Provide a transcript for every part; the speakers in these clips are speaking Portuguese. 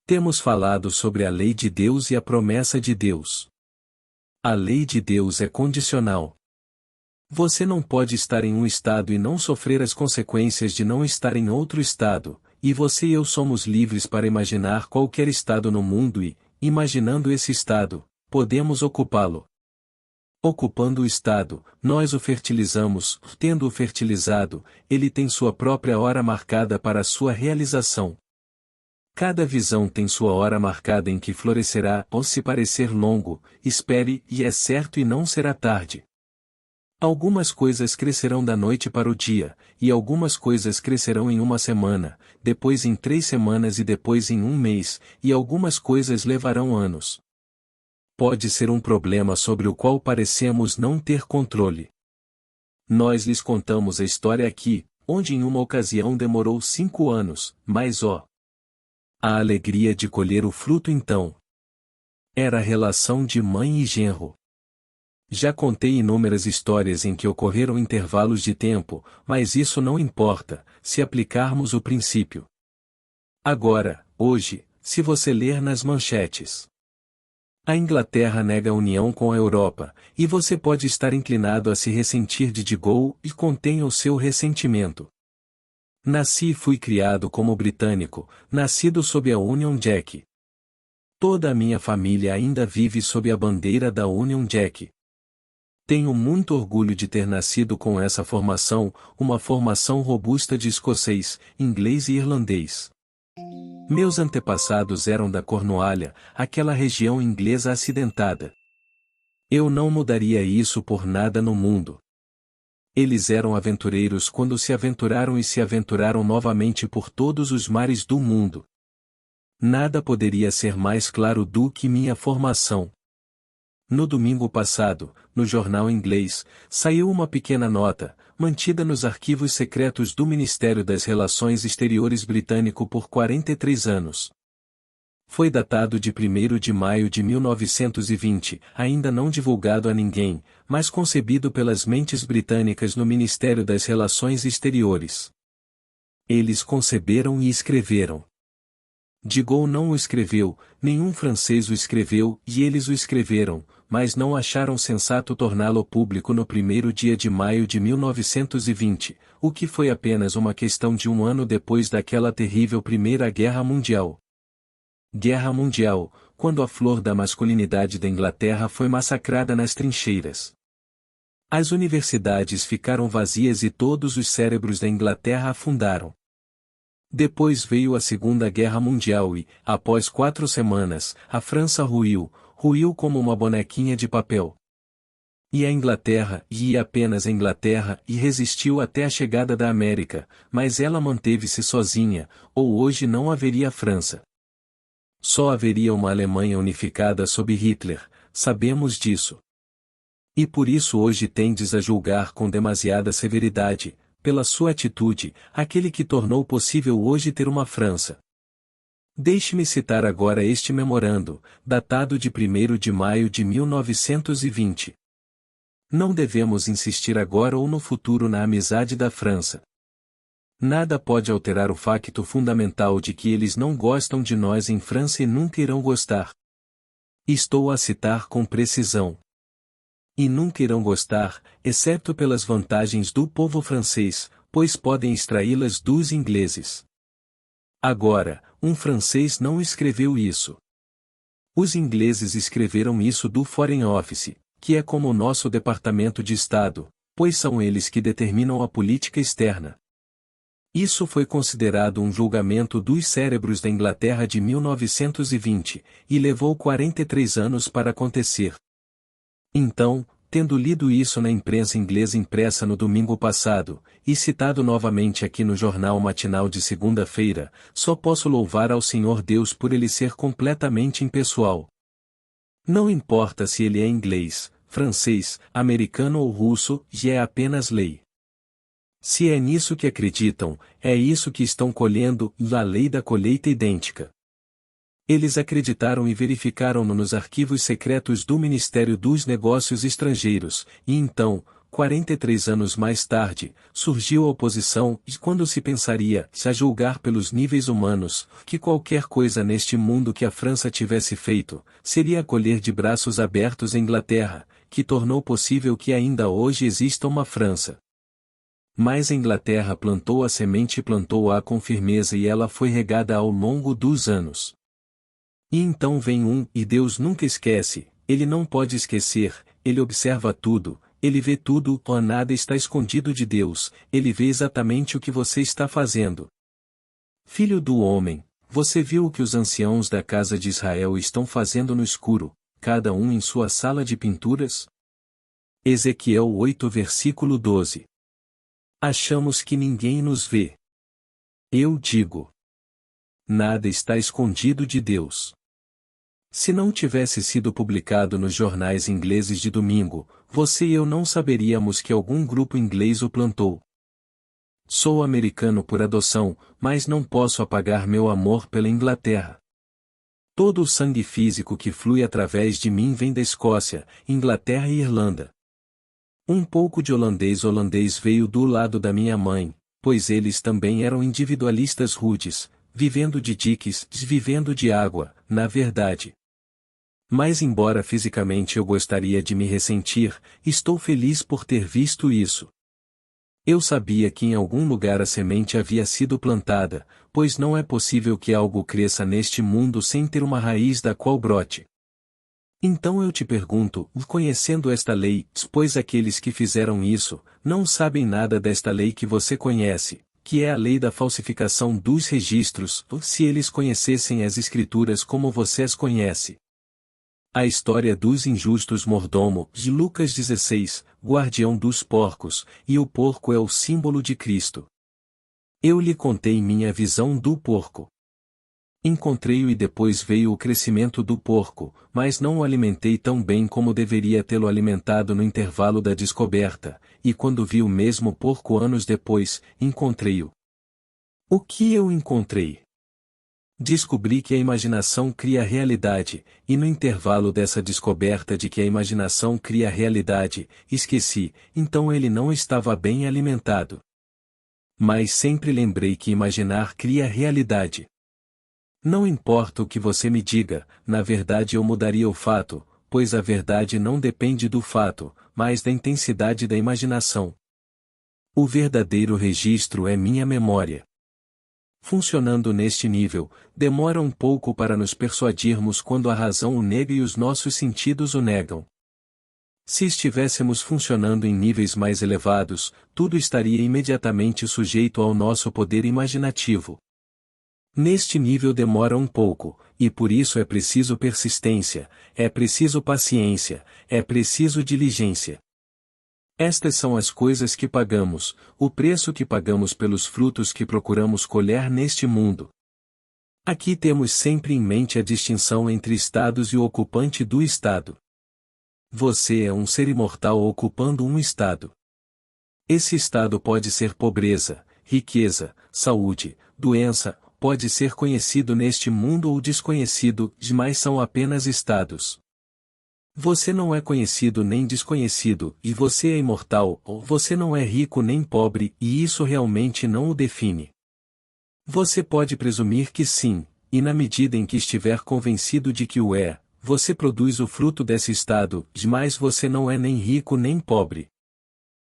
Temos falado sobre a lei de Deus e a promessa de Deus. A lei de Deus é condicional. Você não pode estar em um estado e não sofrer as consequências de não estar em outro estado, e você e eu somos livres para imaginar qualquer estado no mundo e, imaginando esse estado, podemos ocupá-lo. Ocupando o estado, nós o fertilizamos, tendo-o fertilizado, ele tem sua própria hora marcada para a sua realização. Cada visão tem sua hora marcada em que florescerá, ou se parecer longo, espere, e é certo e não será tarde. Algumas coisas crescerão da noite para o dia, e algumas coisas crescerão em uma semana, depois em 3 semanas e depois em 1 mês, e algumas coisas levarão anos. Pode ser um problema sobre o qual parecemos não ter controle. Nós lhes contamos a história aqui, onde em uma ocasião demorou 5 anos, mas a alegria de colher o fruto então. Era a relação de mãe e genro. Já contei inúmeras histórias em que ocorreram intervalos de tempo, mas isso não importa, se aplicarmos o princípio. Agora, hoje, se você ler nas manchetes, a Inglaterra nega a união com a Europa, e você pode estar inclinado a se ressentir de Gaulle e contenha o seu ressentimento. Nasci e fui criado como britânico, nascido sob a Union Jack. Toda a minha família ainda vive sob a bandeira da Union Jack. Tenho muito orgulho de ter nascido com essa formação, uma formação robusta de escocês, inglês e irlandês. Meus antepassados eram da Cornualha, aquela região inglesa acidentada. Eu não mudaria isso por nada no mundo. Eles eram aventureiros quando se aventuraram e se aventuraram novamente por todos os mares do mundo. Nada poderia ser mais claro do que minha formação. No domingo passado, no jornal inglês, saiu uma pequena nota, mantida nos arquivos secretos do Ministério das Relações Exteriores britânico por 43 anos. Foi datado de 1º de maio de 1920, ainda não divulgado a ninguém, mas concebido pelas mentes britânicas no Ministério das Relações Exteriores. Eles conceberam e escreveram. De Gaulle não o escreveu, nenhum francês o escreveu, e eles o escreveram, mas não acharam sensato torná-lo público no 1º dia de maio de 1920, o que foi apenas uma questão de 1 ano depois daquela terrível Primeira Guerra Mundial. Guerra Mundial, quando a flor da masculinidade da Inglaterra foi massacrada nas trincheiras. As universidades ficaram vazias e todos os cérebros da Inglaterra afundaram. Depois veio a Segunda Guerra Mundial e, após 4 semanas, a França ruiu como uma bonequinha de papel. E a Inglaterra, e apenas a Inglaterra, e resistiu até a chegada da América, mas ela manteve-se sozinha, ou hoje não haveria França. Só haveria uma Alemanha unificada sob Hitler, sabemos disso. E por isso hoje tendes a julgar com demasiada severidade, pela sua atitude, aquele que tornou possível hoje ter uma França. Deixe-me citar agora este memorando, datado de 1º de maio de 1920. Não devemos insistir agora ou no futuro na amizade da França. Nada pode alterar o facto fundamental de que eles não gostam de nós em França e nunca irão gostar. Estou a citar com precisão. E nunca irão gostar, exceto pelas vantagens do povo francês, pois podem extraí-las dos ingleses. Agora, um francês não escreveu isso. Os ingleses escreveram isso do Foreign Office, que é como o nosso Departamento de Estado, pois são eles que determinam a política externa. Isso foi considerado um julgamento dos cérebros da Inglaterra de 1920, e levou 43 anos para acontecer. Então, tendo lido isso na imprensa inglesa impressa no domingo passado, e citado novamente aqui no jornal matinal de segunda-feira, só posso louvar ao Senhor Deus por ele ser completamente impessoal. Não importa se ele é inglês, francês, americano ou russo, e é apenas lei. Se é nisso que acreditam, é isso que estão colhendo, a lei da colheita idêntica. Eles acreditaram e verificaram-no nos arquivos secretos do Ministério dos Negócios Estrangeiros, e então, 43 anos mais tarde, surgiu a oposição, e quando se pensaria, a julgar pelos níveis humanos, que qualquer coisa neste mundo que a França tivesse feito, seria acolher de braços abertos a Inglaterra, que tornou possível que ainda hoje exista uma França. Mas a Inglaterra plantou a semente e plantou-a com firmeza e ela foi regada ao longo dos anos. E então vem e Deus nunca esquece, ele não pode esquecer, ele observa tudo, ele vê tudo, nada está escondido de Deus, ele vê exatamente o que você está fazendo. Filho do homem, você viu o que os anciãos da casa de Israel estão fazendo no escuro, cada um em sua sala de pinturas? Ezequiel 8 versículo 12. Achamos que ninguém nos vê. Eu digo. Nada está escondido de Deus. Se não tivesse sido publicado nos jornais ingleses de domingo, você e eu não saberíamos que algum grupo inglês o plantou. Sou americano por adoção, mas não posso apagar meu amor pela Inglaterra. Todo o sangue físico que flui através de mim vem da Escócia, Inglaterra e Irlanda. Um pouco de holandês veio do lado da minha mãe, pois eles também eram individualistas rudes, vivendo de diques, vivendo de água, na verdade. Mas embora fisicamente eu gostaria de me ressentir, estou feliz por ter visto isso. Eu sabia que em algum lugar a semente havia sido plantada, pois não é possível que algo cresça neste mundo sem ter uma raiz da qual brote. Então eu te pergunto, conhecendo esta lei, pois aqueles que fizeram isso, não sabem nada desta lei que você conhece, que é a lei da falsificação dos registros, se eles conhecessem as Escrituras como você as conhece. A história dos injustos mordomo, de Lucas 16, guardião dos porcos, e o porco é o símbolo de Cristo. Eu lhe contei minha visão do porco. Encontrei-o e depois veio o crescimento do porco, mas não o alimentei tão bem como deveria tê-lo alimentado no intervalo da descoberta, e quando vi o mesmo porco anos depois, encontrei-o. O que eu encontrei? Descobri que a imaginação cria a realidade, e no intervalo dessa descoberta de que a imaginação cria a realidade, esqueci, então ele não estava bem alimentado. Mas sempre lembrei que imaginar cria a realidade. Não importa o que você me diga, na verdade eu mudaria o fato, pois a verdade não depende do fato, mas da intensidade da imaginação. O verdadeiro registro é minha memória. Funcionando neste nível, demora um pouco para nos persuadirmos quando a razão o nega e os nossos sentidos o negam. Se estivéssemos funcionando em níveis mais elevados, tudo estaria imediatamente sujeito ao nosso poder imaginativo. Neste nível demora um pouco, e por isso é preciso persistência, é preciso paciência, é preciso diligência. Estas são as coisas que pagamos, o preço que pagamos pelos frutos que procuramos colher neste mundo. Aqui temos sempre em mente a distinção entre estados e o ocupante do estado. Você é um ser imortal ocupando um estado. Esse estado pode ser pobreza, riqueza, saúde, doença, pode ser conhecido neste mundo ou desconhecido, mas são apenas estados. Você não é conhecido nem desconhecido, e você é imortal, ou você não é rico nem pobre, e isso realmente não o define. Você pode presumir que sim, e na medida em que estiver convencido de que o é, você produz o fruto desse estado, mas você não é nem rico nem pobre.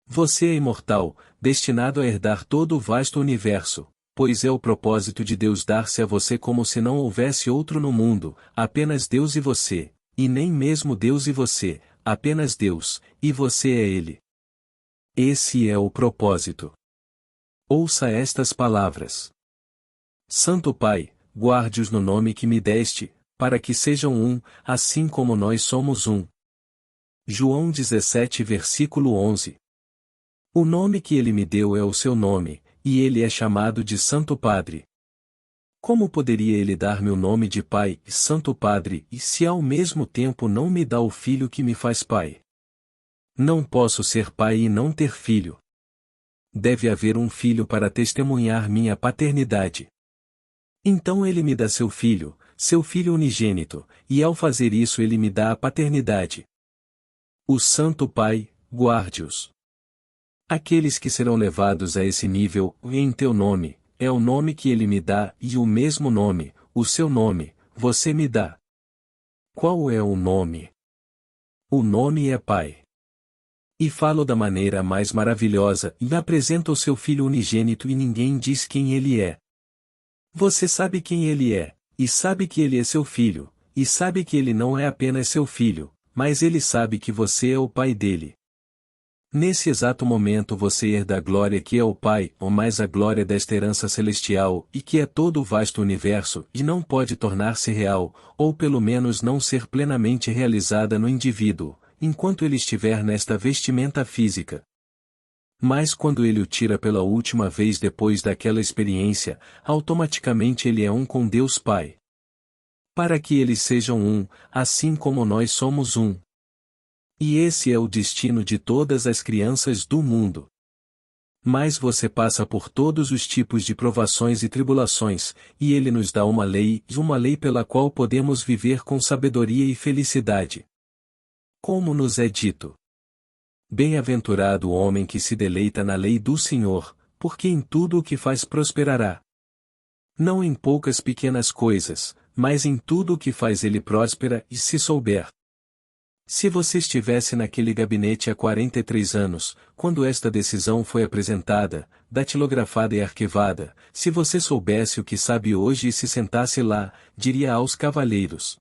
Você é imortal, destinado a herdar todo o vasto universo, pois é o propósito de Deus dar-se a você como se não houvesse outro no mundo, apenas Deus e você. E nem mesmo Deus e você, apenas Deus, e você é Ele. Esse é o propósito. Ouça estas palavras. Santo Pai, guarde-os no nome que me deste, para que sejam um, assim como nós somos um. João 17 versículo 11. O nome que ele me deu é o seu nome, e ele é chamado de Santo Padre. Como poderia ele dar-me o nome de Pai, Santo Padre, e se ao mesmo tempo não me dá o Filho que me faz Pai? Não posso ser pai e não ter filho. Deve haver um filho para testemunhar minha paternidade. Então ele me dá seu filho unigênito, e ao fazer isso ele me dá a paternidade. O Santo Pai, guarde-os. Aqueles que serão levados a esse nível, em teu nome, é o nome que ele me dá, e o mesmo nome, o seu nome, você me dá. Qual é o nome? O nome é Pai. E falo da maneira mais maravilhosa, e apresenta o seu Filho unigênito e ninguém diz quem ele é. Você sabe quem ele é, e sabe que ele é seu filho, e sabe que ele não é apenas seu filho, mas ele sabe que você é o Pai dele. Nesse exato momento você herda a glória que é o Pai, ou mais a glória desta herança celestial, e que é todo o vasto universo, e não pode tornar-se real, ou pelo menos não ser plenamente realizada no indivíduo, enquanto ele estiver nesta vestimenta física. Mas quando ele o tira pela última vez depois daquela experiência, automaticamente ele é um com Deus Pai. Para que eles sejam um, assim como nós somos um. E esse é o destino de todas as crianças do mundo. Mas você passa por todos os tipos de provações e tribulações, e ele nos dá uma lei pela qual podemos viver com sabedoria e felicidade. Como nos é dito: bem-aventurado o homem que se deleita na lei do Senhor, porque em tudo o que faz prosperará. Não em poucas pequenas coisas, mas em tudo o que faz ele próspera, e se souber. Se você estivesse naquele gabinete há 43 anos, quando esta decisão foi apresentada, datilografada e arquivada, se você soubesse o que sabe hoje e se sentasse lá, diria aos cavalheiros: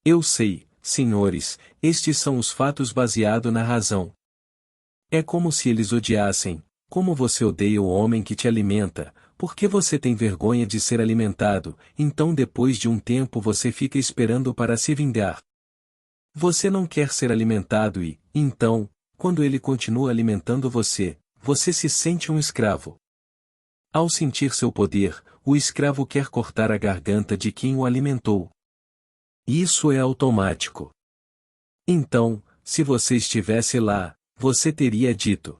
eu sei, senhores, estes são os fatos baseados na razão. É como se eles odiassem, como você odeia o homem que te alimenta, porque você tem vergonha de ser alimentado, então depois de um tempo você fica esperando para se vingar. Você não quer ser alimentado e, então, quando ele continua alimentando você, você se sente um escravo. Ao sentir seu poder, o escravo quer cortar a garganta de quem o alimentou. Isso é automático. Então, se você estivesse lá, você teria dito: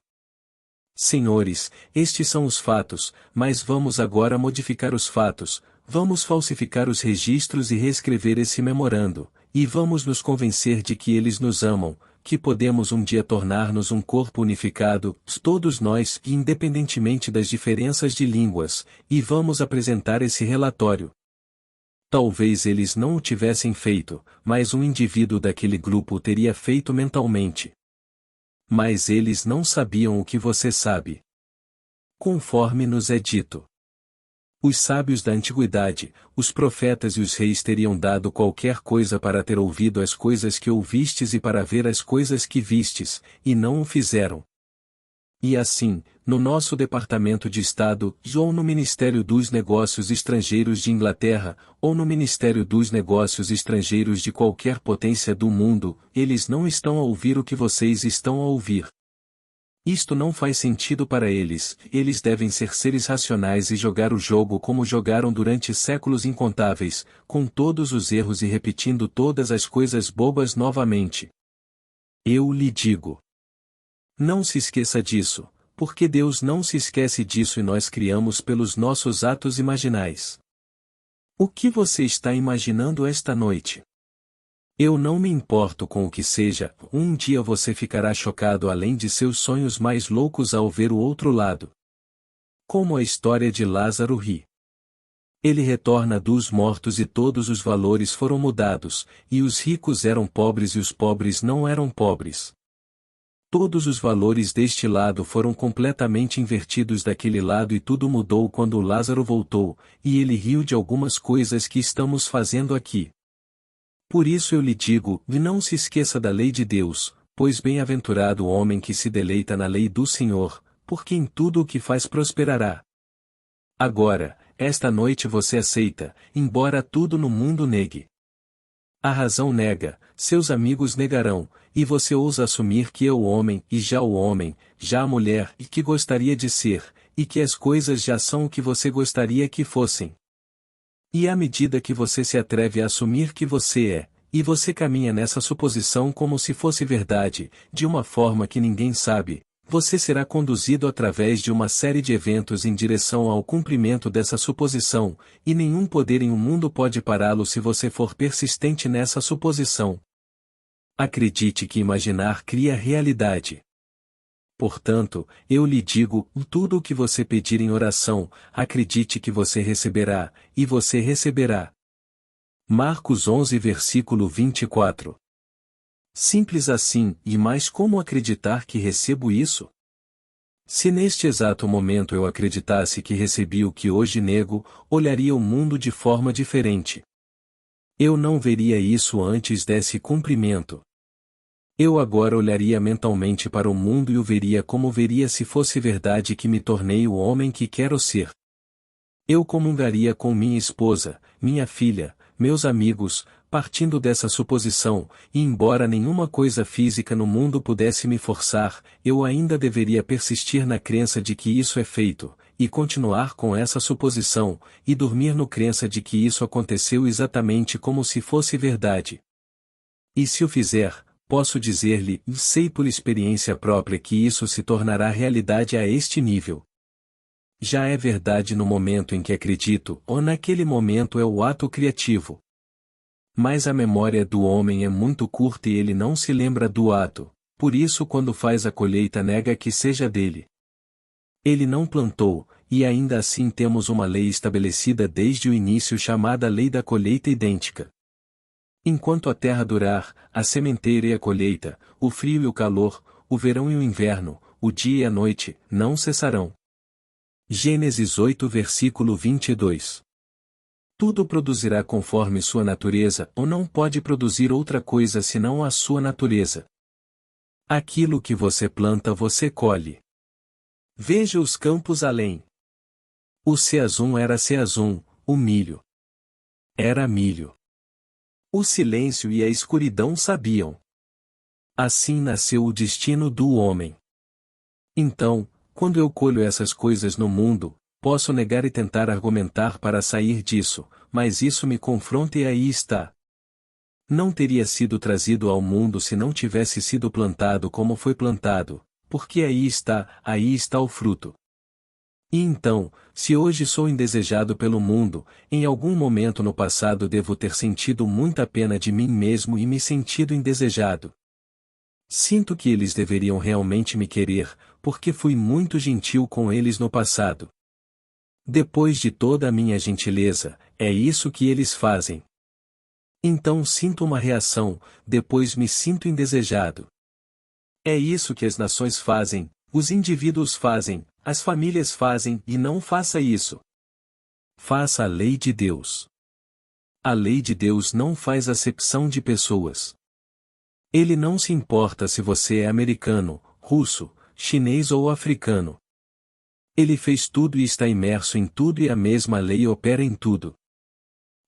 senhores, estes são os fatos, mas vamos agora modificar os fatos, vamos falsificar os registros e reescrever esse memorando. E vamos nos convencer de que eles nos amam, que podemos um dia tornar-nos um corpo unificado, todos nós, independentemente das diferenças de línguas, e vamos apresentar esse relatório. Talvez eles não o tivessem feito, mas um indivíduo daquele grupo o teria feito mentalmente. Mas eles não sabiam o que você sabe. Conforme nos é dito. Os sábios da antiguidade, os profetas e os reis teriam dado qualquer coisa para ter ouvido as coisas que ouvistes e para ver as coisas que vistes, e não o fizeram. E assim, no nosso Departamento de Estado, ou no Ministério dos Negócios Estrangeiros de Inglaterra, ou no Ministério dos Negócios Estrangeiros de qualquer potência do mundo, eles não estão a ouvir o que vocês estão a ouvir. Isto não faz sentido para eles, eles devem ser seres racionais e jogar o jogo como jogaram durante séculos incontáveis, com todos os erros e repetindo todas as coisas bobas novamente. Eu lhe digo. Não se esqueça disso, porque Deus não se esquece disso e nós criamos pelos nossos atos imaginais. O que você está imaginando esta noite? Eu não me importo com o que seja, um dia você ficará chocado além de seus sonhos mais loucos ao ver o outro lado. Como a história de Lázaro ri. Ele retorna dos mortos e todos os valores foram mudados, e os ricos eram pobres e os pobres não eram pobres. Todos os valores deste lado foram completamente invertidos daquele lado e tudo mudou quando Lázaro voltou, e ele riu de algumas coisas que estamos fazendo aqui. Por isso eu lhe digo, não se esqueça da lei de Deus, pois bem-aventurado o homem que se deleita na lei do Senhor, porque em tudo o que faz prosperará. Agora, esta noite você aceita, embora tudo no mundo negue. A razão nega, seus amigos negarão, e você ousa assumir que é o homem, e já o homem, já a mulher, e que gostaria de ser, e que as coisas já são o que você gostaria que fossem. E à medida que você se atreve a assumir que você é, e você caminha nessa suposição como se fosse verdade, de uma forma que ninguém sabe, você será conduzido através de uma série de eventos em direção ao cumprimento dessa suposição, e nenhum poder em um mundo pode pará-lo se você for persistente nessa suposição. Acredite que imaginar cria realidade. Portanto, eu lhe digo, tudo o que você pedir em oração, acredite que você receberá, e você receberá. Marcos 11 versículo 24. Simples assim, e mais como acreditar que recebo isso? Se neste exato momento eu acreditasse que recebi o que hoje nego, olharia o mundo de forma diferente. Eu não veria isso antes desse cumprimento. Eu agora olharia mentalmente para o mundo e o veria como veria se fosse verdade que me tornei o homem que quero ser. Eu comungaria com minha esposa, minha filha, meus amigos, partindo dessa suposição, e embora nenhuma coisa física no mundo pudesse me forçar, eu ainda deveria persistir na crença de que isso é feito, e continuar com essa suposição, e dormir no crença de que isso aconteceu exatamente como se fosse verdade. E se o fizer, posso dizer-lhe, sei por experiência própria que isso se tornará realidade a este nível. Já é verdade no momento em que acredito, ou naquele momento é o ato criativo. Mas a memória do homem é muito curta e ele não se lembra do ato, por isso quando faz a colheita nega que seja dele. Ele não plantou, e ainda assim temos uma lei estabelecida desde o início chamada Lei da Colheita Idêntica. Enquanto a terra durar, a sementeira e a colheita, o frio e o calor, o verão e o inverno, o dia e a noite, não cessarão. Gênesis 8 versículo 22. Tudo produzirá conforme sua natureza, ou não pode produzir outra coisa senão a sua natureza. Aquilo que você planta você colhe. Veja os campos além. O Ceazum era Ceazum, o milho era milho. O silêncio e a escuridão sabiam. Assim nasceu o destino do homem. Então, quando eu colho essas coisas no mundo, posso negar e tentar argumentar para sair disso, mas isso me confronta e aí está. Não teria sido trazido ao mundo se não tivesse sido plantado como foi plantado, porque aí está o fruto. E então, se hoje sou indesejado pelo mundo, em algum momento no passado devo ter sentido muita pena de mim mesmo e me sentido indesejado. Sinto que eles deveriam realmente me querer, porque fui muito gentil com eles no passado. Depois de toda a minha gentileza, é isso que eles fazem. Então sinto uma reação, depois me sinto indesejado. É isso que as nações fazem, os indivíduos fazem, as famílias fazem e não faça isso. Faça a lei de Deus. A lei de Deus não faz acepção de pessoas. Ele não se importa se você é americano, russo, chinês ou africano. Ele fez tudo e está imerso em tudo e a mesma lei opera em tudo.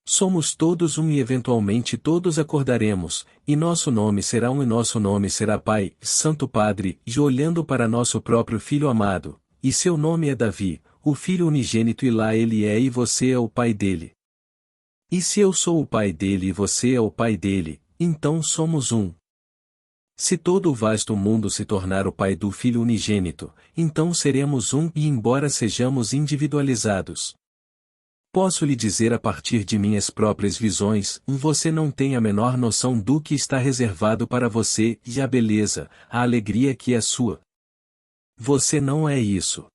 Somos todos um e eventualmente todos acordaremos, e nosso nome será um e nosso nome será Pai, Santo Padre, e olhando para nosso próprio Filho amado, e seu nome é Davi, o Filho unigênito e lá ele é e você é o Pai dele. E se eu sou o Pai dele e você é o Pai dele, então somos um. Se todo o vasto mundo se tornar o Pai do Filho unigênito, então seremos um e embora sejamos individualizados. Posso lhe dizer a partir de minhas próprias visões, você não tem a menor noção do que está reservado para você e a beleza, a alegria que é sua. Você não é isso.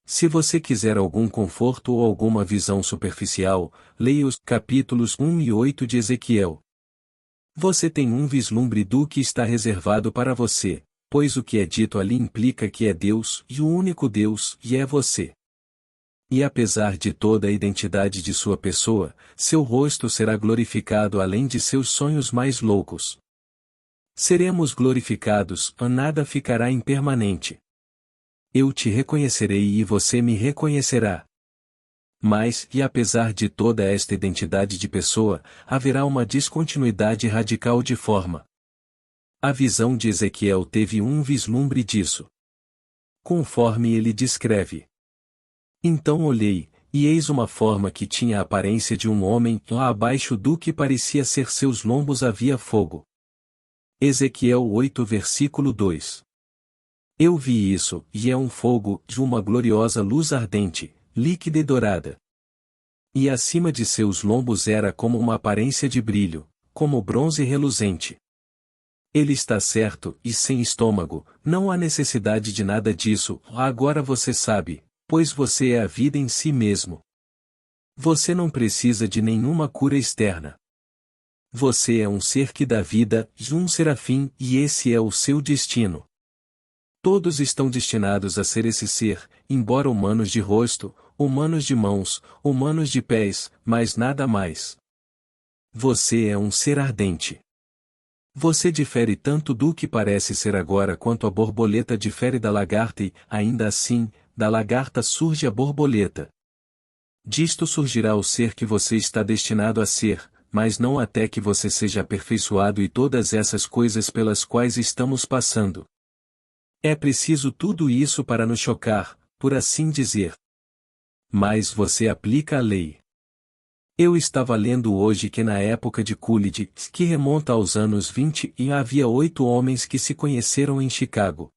Se você quiser algum conforto ou alguma visão superficial, leia os capítulos 1 e 8 de Ezequiel. Você tem um vislumbre do que está reservado para você, pois o que é dito ali implica que é Deus e o único Deus e é você. E apesar de toda a identidade de sua pessoa, seu rosto será glorificado além de seus sonhos mais loucos. Seremos glorificados, nada ficará impermanente. Eu te reconhecerei e você me reconhecerá. Mas, e apesar de toda esta identidade de pessoa, haverá uma descontinuidade radical de forma. A visão de Ezequiel teve um vislumbre disso. Conforme ele descreve. Então olhei, e eis uma forma que tinha a aparência de um homem, lá abaixo do que parecia ser seus lombos havia fogo. Ezequiel 8 versículo 2. Eu vi isso, e é um fogo, de uma gloriosa luz ardente, líquida e dourada. E acima de seus lombos era como uma aparência de brilho, como bronze reluzente. Ele está certo e sem estômago, não há necessidade de nada disso, agora você sabe, pois você é a vida em si mesmo. Você não precisa de nenhuma cura externa. Você é um ser que dá vida, um serafim, e esse é o seu destino. Todos estão destinados a ser esse ser, embora humanos de rosto, humanos de mãos, humanos de pés, mas nada mais. Você é um ser ardente. Você difere tanto do que parece ser agora quanto a borboleta difere da lagarta e, ainda assim, da lagarta surge a borboleta. Disto surgirá o ser que você está destinado a ser, mas não até que você seja aperfeiçoado e todas essas coisas pelas quais estamos passando. É preciso tudo isso para nos chocar, por assim dizer. Mas você aplica a lei. Eu estava lendo hoje que na época de Coolidge, que remonta aos anos 20, havia 8 homens que se conheceram em Chicago.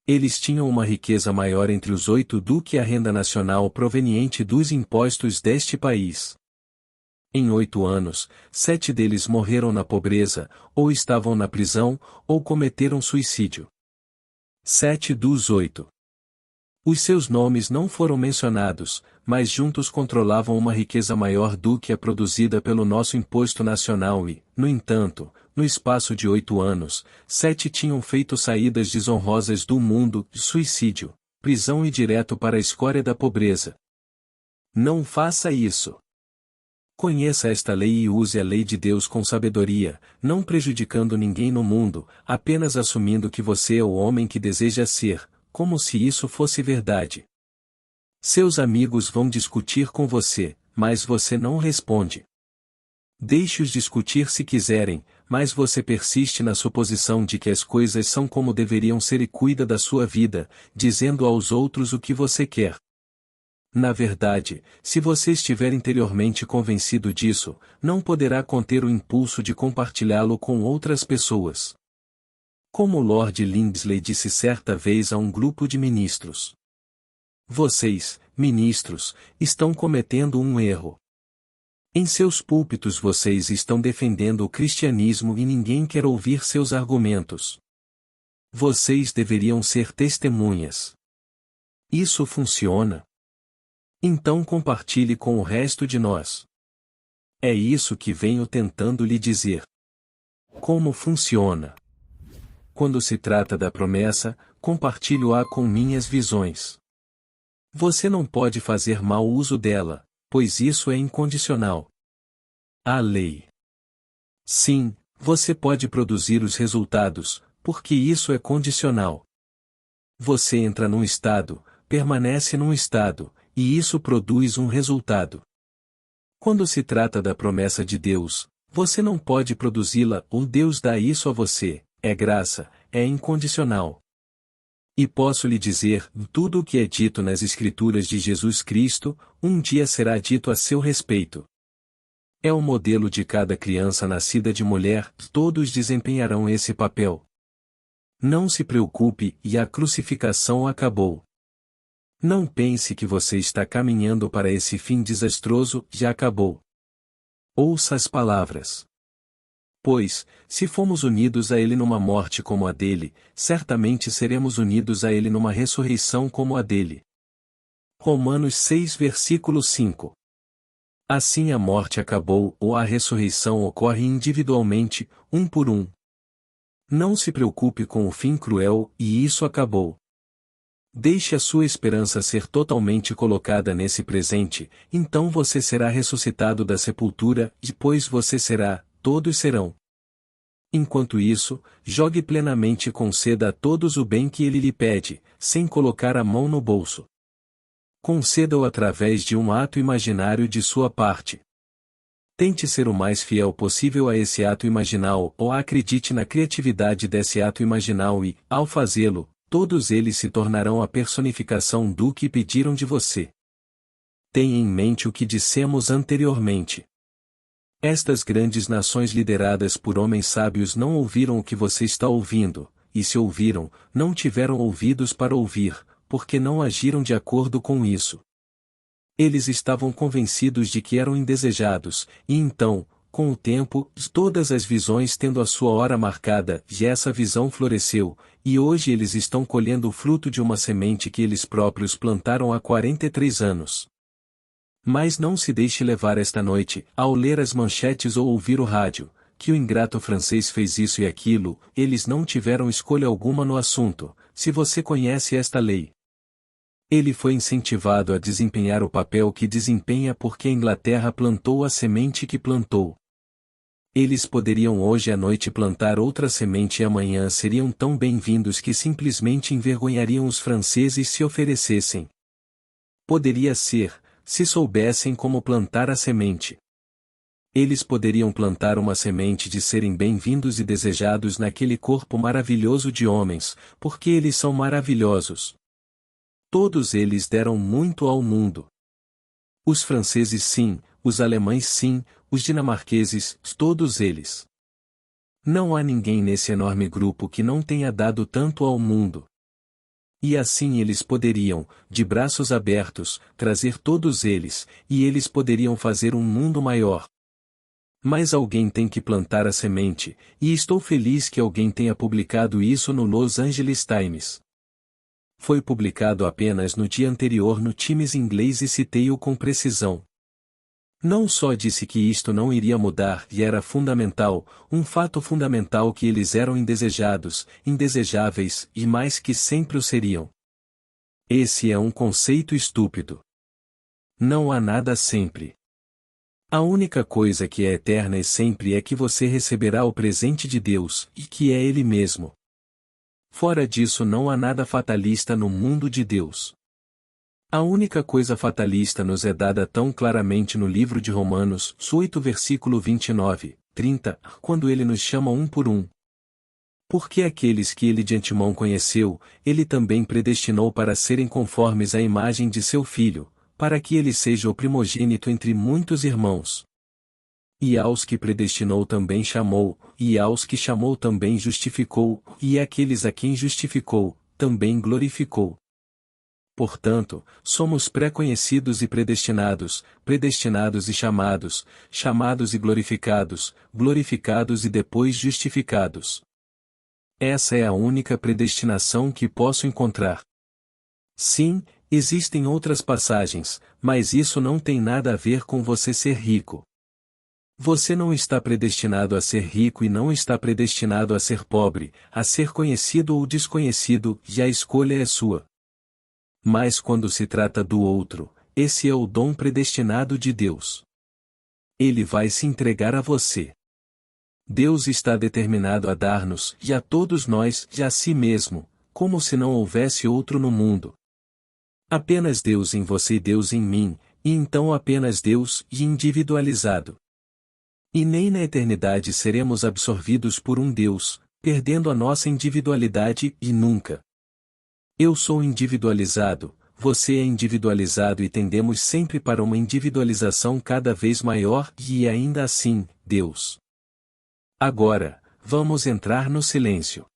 Eles tinham uma riqueza maior entre os 8 do que a renda nacional proveniente dos impostos deste país. Em 8 anos, 7 deles morreram na pobreza, ou estavam na prisão, ou cometeram suicídio. 7 dos 8. Os seus nomes não foram mencionados, mas juntos controlavam uma riqueza maior do que a produzida pelo nosso imposto nacional e, no entanto, no espaço de 8 anos, 7 tinham feito saídas desonrosas do mundo, suicídio, prisão e direto para a escória da pobreza. Não faça isso. Conheça esta lei e use a lei de Deus com sabedoria, não prejudicando ninguém no mundo, apenas assumindo que você é o homem que deseja ser, como se isso fosse verdade. Seus amigos vão discutir com você, mas você não responde. Deixe-os discutir se quiserem, mas você persiste na suposição de que as coisas são como deveriam ser e cuida da sua vida, dizendo aos outros o que você quer. Na verdade, se você estiver interiormente convencido disso, não poderá conter o impulso de compartilhá-lo com outras pessoas. Como Lord Lindsley disse certa vez a um grupo de ministros. Vocês, ministros, estão cometendo um erro. Em seus púlpitos vocês estão defendendo o cristianismo e ninguém quer ouvir seus argumentos. Vocês deveriam ser testemunhas. Isso funciona? Então compartilhe com o resto de nós. É isso que venho tentando lhe dizer. Como funciona? Quando se trata da promessa, compartilho-a com minhas visões. Você não pode fazer mau uso dela, pois isso é incondicional. A lei. Sim, você pode produzir os resultados, porque isso é condicional. Você entra num estado, permanece num estado, e isso produz um resultado. Quando se trata da promessa de Deus, você não pode produzi-la ou Deus dá isso a você. É graça, é incondicional. E posso lhe dizer, tudo o que é dito nas Escrituras de Jesus Cristo, um dia será dito a seu respeito. É o modelo de cada criança nascida de mulher, todos desempenharão esse papel. Não se preocupe, e a crucificação acabou. Não pense que você está caminhando para esse fim desastroso, já acabou. Ouça as palavras. Pois, se fomos unidos a Ele numa morte como a dele, certamente seremos unidos a Ele numa ressurreição como a dele. Romanos 6 versículo 5. Assim a morte acabou ou a ressurreição ocorre individualmente, um por um. Não se preocupe com o fim cruel, e isso acabou. Deixe a sua esperança ser totalmente colocada nesse presente, então você será ressuscitado da sepultura, depois você será, todos serão. Enquanto isso, jogue plenamente e conceda a todos o bem que ele lhe pede, sem colocar a mão no bolso. Conceda-o através de um ato imaginário de sua parte. Tente ser o mais fiel possível a esse ato imaginal ou acredite na criatividade desse ato imaginal e, ao fazê-lo, todos eles se tornarão a personificação do que pediram de você. Tenha em mente o que dissemos anteriormente. Estas grandes nações lideradas por homens sábios não ouviram o que você está ouvindo, e se ouviram, não tiveram ouvidos para ouvir, porque não agiram de acordo com isso. Eles estavam convencidos de que eram indesejados, e então, com o tempo, todas as visões tendo a sua hora marcada, e essa visão floresceu, e hoje eles estão colhendo o fruto de uma semente que eles próprios plantaram há 43 anos. Mas não se deixe levar esta noite, ao ler as manchetes ou ouvir o rádio, que o ingrato francês fez isso e aquilo, eles não tiveram escolha alguma no assunto, se você conhece esta lei. Ele foi incentivado a desempenhar o papel que desempenha porque a Inglaterra plantou a semente que plantou. Eles poderiam hoje à noite plantar outra semente e amanhã seriam tão bem-vindos que simplesmente envergonhariam os franceses se oferecessem. Poderia ser, se soubessem como plantar a semente. Eles poderiam plantar uma semente de serem bem-vindos e desejados naquele corpo maravilhoso de homens, porque eles são maravilhosos. Todos eles deram muito ao mundo. Os franceses sim, os alemães sim, os dinamarqueses, todos eles. Não há ninguém nesse enorme grupo que não tenha dado tanto ao mundo. E assim eles poderiam, de braços abertos, trazer todos eles, e eles poderiam fazer um mundo maior. Mas alguém tem que plantar a semente, e estou feliz que alguém tenha publicado isso no Los Angeles Times. Foi publicado apenas no dia anterior no Times inglês e citei-o com precisão. Não só disse que isto não iria mudar e era fundamental, um fato fundamental que eles eram indesejados, indesejáveis e mais que sempre o seriam. Esse é um conceito estúpido. Não há nada sempre. A única coisa que é eterna e sempre é que você receberá o presente de Deus, e que é Ele mesmo. Fora disso não há nada fatalista no mundo de Deus. A única coisa fatalista nos é dada tão claramente no livro de Romanos, 8 versículo 29, 30, quando ele nos chama um por um. Porque aqueles que ele de antemão conheceu, ele também predestinou para serem conformes à imagem de seu Filho, para que ele seja o primogênito entre muitos irmãos. E aos que predestinou também chamou, e aos que chamou também justificou, e aqueles a quem justificou, também glorificou. Portanto, somos pré-conhecidos e predestinados, predestinados e chamados, chamados e glorificados, glorificados e depois justificados. Essa é a única predestinação que posso encontrar. Sim, existem outras passagens, mas isso não tem nada a ver com você ser rico. Você não está predestinado a ser rico e não está predestinado a ser pobre, a ser conhecido ou desconhecido, e a escolha é sua. Mas quando se trata do outro, esse é o dom predestinado de Deus. Ele vai se entregar a você. Deus está determinado a dar-nos, e a todos nós, e a si mesmo, como se não houvesse outro no mundo. Apenas Deus em você e Deus em mim, e então apenas Deus, e individualizado. E nem na eternidade seremos absorvidos por um Deus, perdendo a nossa individualidade, e nunca. Eu sou individualizado, você é individualizado e tendemos sempre para uma individualização cada vez maior, e ainda assim, Deus. Agora, vamos entrar no silêncio.